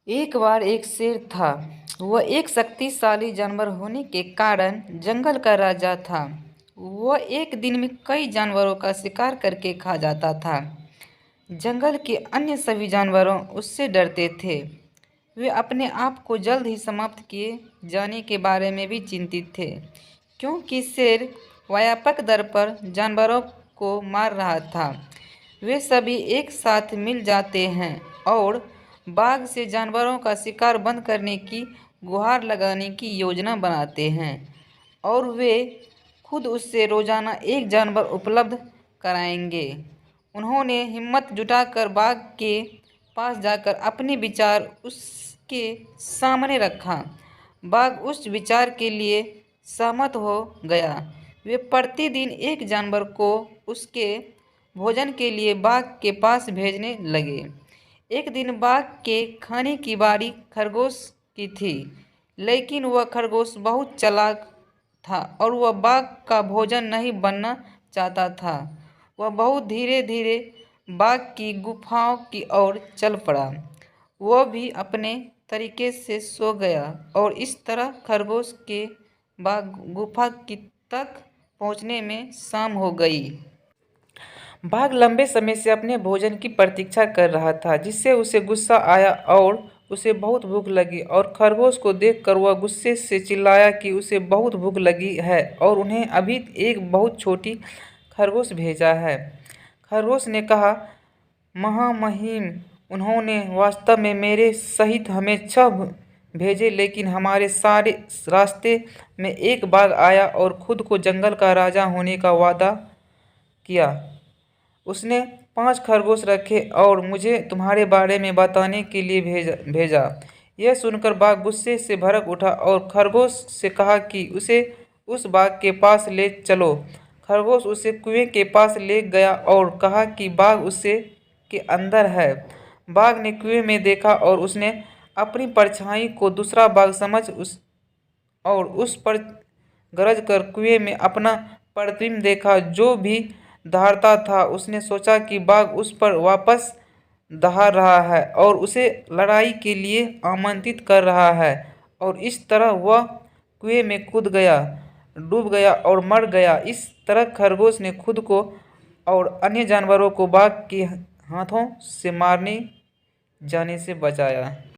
एक बार एक शेर था। वह एक शक्तिशाली जानवर होने के कारण जंगल का राजा था। वह एक दिन में कई जानवरों का शिकार करके खा जाता था। जंगल के अन्य सभी जानवरों उससे डरते थे। वे अपने आप को जल्द ही समाप्त किए जाने के बारे में भी चिंतित थे, क्योंकि शेर व्यापक दर पर जानवरों को मार रहा था। वे सभी एक साथ मिल जाते हैं और बाघ से जानवरों का शिकार बंद करने की गुहार लगाने की योजना बनाते हैं, और वे खुद उससे रोजाना एक जानवर उपलब्ध कराएंगे। उन्होंने हिम्मत जुटाकर बाघ के पास जाकर अपने विचार उसके सामने रखा। बाघ उस विचार के लिए सहमत हो गया। वे प्रतिदिन एक जानवर को उसके भोजन के लिए बाघ के पास भेजने लगे। एक दिन बाघ के खाने की बारी खरगोश की थी, लेकिन वह खरगोश बहुत चालाक था और वह बाघ का भोजन नहीं बनना चाहता था। वह बहुत धीरे धीरे बाघ की गुफाओं की ओर चल पड़ा। वह भी अपने तरीके से सो गया और इस तरह खरगोश के बाघ गुफा की तक पहुंचने में शाम हो गई। बाघ लंबे समय से अपने भोजन की प्रतीक्षा कर रहा था, जिससे उसे गुस्सा आया और उसे बहुत भूख लगी। और खरगोश को देखकर वह गुस्से से चिल्लाया कि उसे बहुत भूख लगी है और उन्हें अभी एक बहुत छोटी खरगोश भेजा है। खरगोश ने कहा, महामहिम, उन्होंने वास्तव में मेरे सहित हमें 6 भेजे, लेकिन हमारे सारे रास्ते में एक बाघ आया और खुद को जंगल का राजा होने का वादा किया। उसने 5 खरगोश रखे और मुझे तुम्हारे बारे में बताने के लिए भेजा। यह सुनकर बाघ गुस्से से भड़क उठा और खरगोश से कहा कि उसे उस बाघ के पास ले चलो। खरगोश उसे कुएं के पास ले गया और कहा कि बाघ उसे के अंदर है। बाघ ने कुएं में देखा और उसने अपनी परछाई को दूसरा बाघ समझ उस पर गरज कर कुएं में अपना प्रतिबिंब देखा, जो भी दहाड़ता था। उसने सोचा कि बाघ उस पर वापस दहाड़ रहा है और उसे लड़ाई के लिए आमंत्रित कर रहा है, और इस तरह वह कुएं में कूद गया, डूब गया और मर गया। इस तरह खरगोश ने खुद को और अन्य जानवरों को बाघ के हाथों से मारने जाने से बचाया।